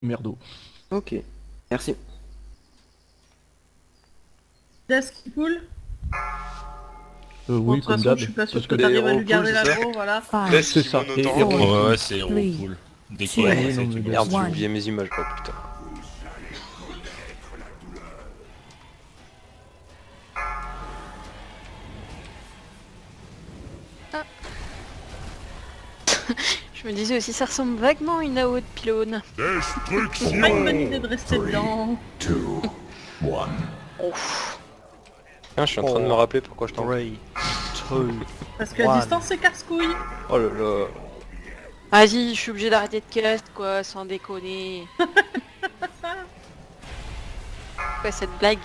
Merdo. Ok, merci. Desk qui cool. Bon, de Oui, toute comme façon, d'hab. je suis pas sûr Parce que que t'arrives à héros lui garder cool, c'est ça l'aggro, voilà. Five, c'est ça. Et four, héros. Ouais, ouais, c'est héros three, cool. Dès two, qu'il Ouais, commence non, avec mais une bien. Merde, j'ai One. oublié mes images, oh putain. Je me disais aussi, ça ressemble vaguement à une AO de pylône. C'est pas une bonne idée de rester dedans. Ouf. Tiens, je suis en train de me rappeler pourquoi je t'en prie. Parce qu'à distance, c'est casse-couille. Oh là là. Vas-y, je suis obligé d'arrêter de cast, quoi, sans déconner. Quoi, cette blague?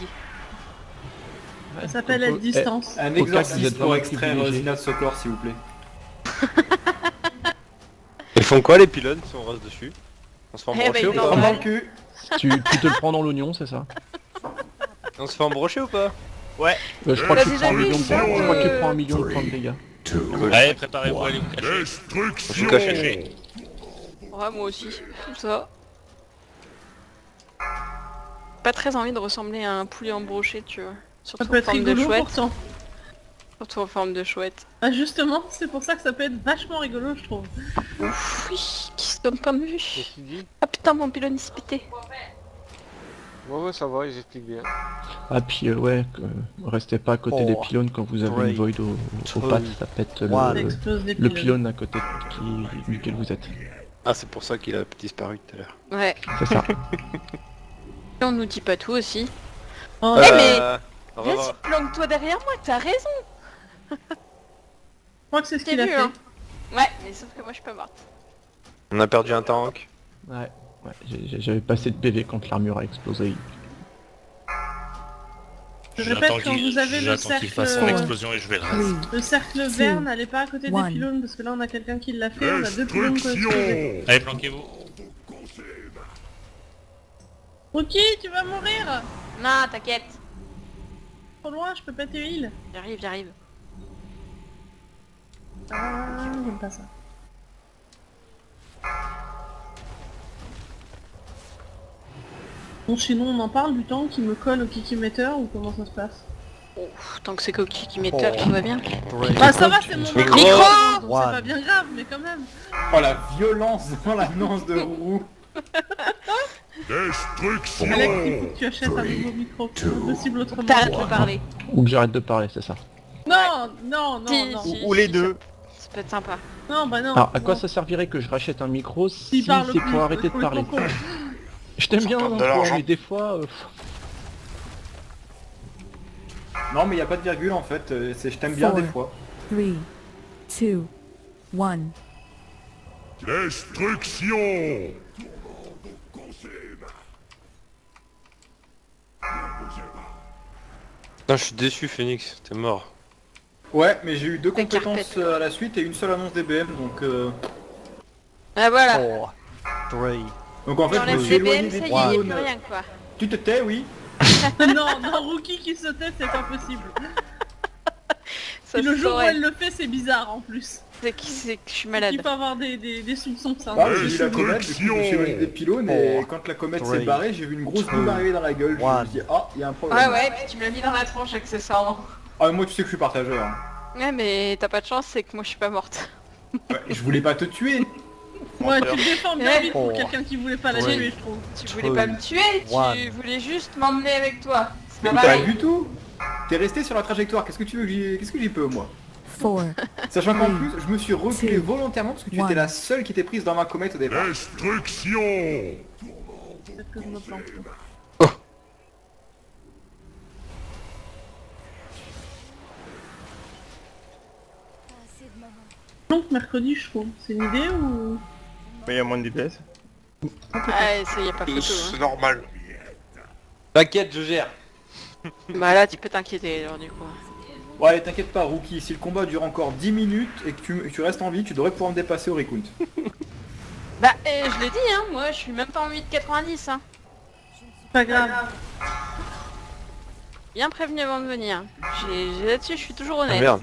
Ça s'appelle être distance. Un Au cas que vous exorcisme êtes pour vraiment extraire privilégié. Zina de Socor, s'il vous plaît. Ils font quoi les pylônes si on reste dessus? On se fait Eh embrocher ben, ou ils pas? dorment. Dans le cul. Tu te le prends dans l'oignon, c'est ça? On se fait embrocher ou pas? Je crois que tu Vas-y, prends un David, million de points. Je crois que tu prends un euh, million de points de dégâts. Allez, préparez-vous à aller vous cacher. On se cache. Ouais, moi aussi, tout ça. Pas très envie de ressembler à un poulet embroché, tu vois. Ça Surtout peut en être forme de rigolo chouette. pourtant. Surtout en forme de chouette. Ah, justement, c'est pour ça que ça peut être vachement rigolo, je trouve. Ouf, oui, qui se donne pas de vue. Qu'est-ce qu'il dit? Ah putain, mon pylône il se pétait. Ouais, ça va, ils expliquent bien. Ah puis ouais, restez pas à côté des pylônes quand vous avez une void aux pattes, ça pète Ça explose des le pylônes. pylône à côté duquel vous êtes. Ah, c'est pour ça qu'il a disparu tout à l'heure. Ouais. C'est ça. Et on nous dit pas tout aussi. Oh, Eh, mais- Au revoir. Vas-y, planque-toi derrière moi, t'as raison. je crois que c'est ce T'as qu'il a vu, fait. hein. Ouais, mais sauf que moi je suis pas morte. On a perdu un tank. Ouais, j'avais passé de PV quand l'armure a explosé. Je répète, quand vous avez le J'attends qu'il fasse son cercle, explosion et je vais le raser. three, le cercle vert, n'allez pas à côté des one. pylônes, parce que là on a quelqu'un qui l'a fait, on a deux pylônes pour exploser. Allez, planquez-vous. Rookie, tu vas mourir. Non, t'inquiète. Trop loin, je peux pas te heal. J'arrive, j'arrive. Ah, j'aime pas ça. Bon, sinon on en parle du temps qui me colle au kikimeter ou comment ça se passe? Ouf, tant que c'est Coquille qui m'éclate, tout va bien. Bah ça va, c'est mon Micro. micro, donc c'est pas bien grave, mais quand même. Oh la violence dans l'annonce de Roux. Alex, il faut que tu achètes un nouveau micro, c'est pas possible autrement. T'arrêtes de parler. Ou que j'arrête de parler, c'est ça. Non, non, non, Si, non. si, Ou les si, deux. Ça peut être sympa. Non, bah non. Alors à quoi non. ça servirait que je rachète un micro si S'il parle c'est plus, pour arrêter de faut le parler? con. Je t'aime bien, parle de hein, l'argent. mais des fois... Non mais y a pas de virgule en fait, c'est je t'aime bien Four. des fois. three, two, one. Putain, je suis déçu Phoenix, t'es mort. Ouais, mais j'ai eu deux La compétences carpette. à la suite et une seule annonce DBM, donc Ah voilà. donc en fait On je me laisse suis les éloigné BM, des ça y est, y a pylônes. plus rien quoi. Tu te tais, oui. Non, non, Rookie qui se tait, c'est pas possible. Ça Et le se jour où saurait. elle le fait, c'est bizarre en plus. C'est que je suis malade. Il peut avoir des soupçons, ça. Ah, j'ai eu la comète, du coup je me suis éloigné des pylônes et quand la comète s'est barrée, j'ai vu une grosse boule arriver dans la gueule. Je me suis dit ah, il y a un problème. Ouais ouais, puis tu me l'as mis dans la tronche accessoirement. Ah moi tu sais que je suis partageur. Hein. Ouais mais t'as pas de chance, c'est que moi je suis pas morte. Ouais, je voulais pas te tuer. Ouais, tu te défends bien Ouais. vite pour quelqu'un qui voulait pas la tuer, je trouve. Tu voulais pas me tuer, tu voulais juste m'emmener avec toi. C'est Mais pas pas pareil. du tout. T'es resté sur la trajectoire, qu'est-ce que tu veux qu'est-ce que j'y peux moi? Four, Sachant qu'en plus, je me suis reculé two, volontairement parce que tu one. étais la seule qui était prise dans ma comète au départ. Peut-être que je me plante. Donc mercredi, je trouve. C'est une idée ou... Mais il y a moins de DPS. Ah ça y a pas photo hein. normal. T'inquiète, je gère. Bah là tu peux t'inquiéter alors du coup. Bon allez, t'inquiète pas Rookie, si le combat dure encore 10 minutes et que tu restes en vie, tu devrais pouvoir me dépasser au recount. Bah je l'ai dit hein, moi je suis même pas en 8,90 hein. Pas grave. Bien prévenu avant de venir. Là-dessus je suis toujours Ah, honnête. merde.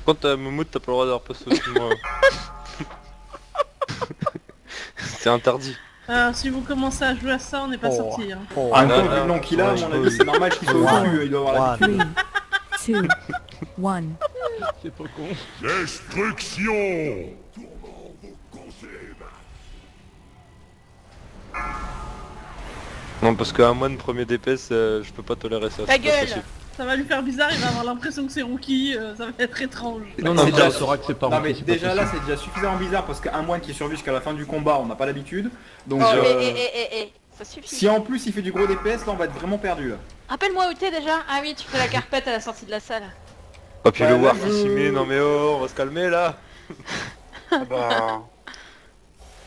Quand t'as Moumout, t'as pas le droit d'avoir poste au-dessus de moi. C'est interdit. Alors si vous commencez à jouer à ça, on n'est pas sorti. Hein. En même temps, vu le nom qu'il a, à mon avis, c'est normal qu'il soit au-dessus, il doit avoir l'habitude. 3, 2, 1. C'est pas con. Destruction. Non, parce qu'un moine premier DPS, je peux pas tolérer ça. Ta c'est pas gueule. possible. Ça va lui faire bizarre, il va avoir l'impression que c'est Rookie, ça va être étrange. Non, non, C'est déjà, déjà- on saura que c'est pas Non Rookie, mais c'est pas déjà là possible. c'est déjà suffisamment bizarre parce qu'un moine qui survit jusqu'à la fin du combat on n'a pas l'habitude. Donc Oh, ça suffit. si en plus il fait du gros DPS là on va être vraiment perdu là. Rappelle-moi où t'es déjà. Ah oui, tu fais la carpette à la sortie de la salle. Oh puis Bah, le là, War je- qui s'y met, non mais oh, on va se calmer là. Ah bah...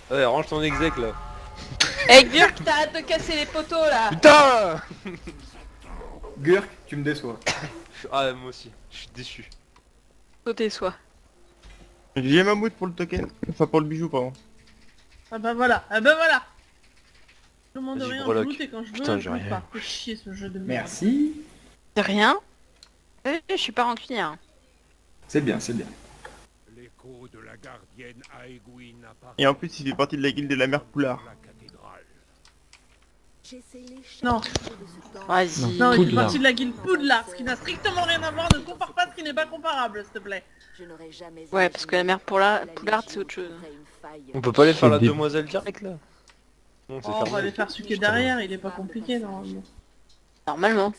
Ouais, range ton exec là. Eh Gurk, t'arrêtes de casser les poteaux là. Putain. Gurk, tu me déçois. Ah moi aussi, je suis déçu. Sauter soit. J'ai Mammouth pour le token. Enfin pour le bijou pardon. Ah bah voilà, ah bah voilà. Je demande Vas-y, rien, je breloque. loot et quand je veux, Putain, je j'ai loot rien. pas. Fais chier ce jeu de merde. Merci. De rien. Je suis pas rancunière. C'est bien, c'est bien. L'écho de la gardienne Aegwin apparaît Et en plus il fait partie de la guilde de la mère Poulard. à la cathédrale. Non, Vas-y. non, il fait Poudlard. partie de la guilde Poudlard, ce qui n'a strictement rien à voir, ne compare pas ce qui n'est pas comparable, s'il te plaît. Ouais, parce que la mère Poulard, c'est autre chose. On peut pas aller faire C'est la des- demoiselle direct là. Non, c'est Oh, on va fermé. aller faire ce qui est derrière, il est pas compliqué normalement. Normalement.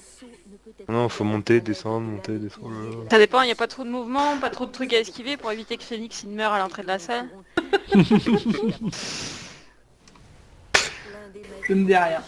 Non, faut monter, descendre, monter, descendre. Ça dépend, y a pas trop de mouvement, pas trop de trucs à esquiver pour éviter que Phoenix il meure à l'entrée de la salle. Je ne dis rien.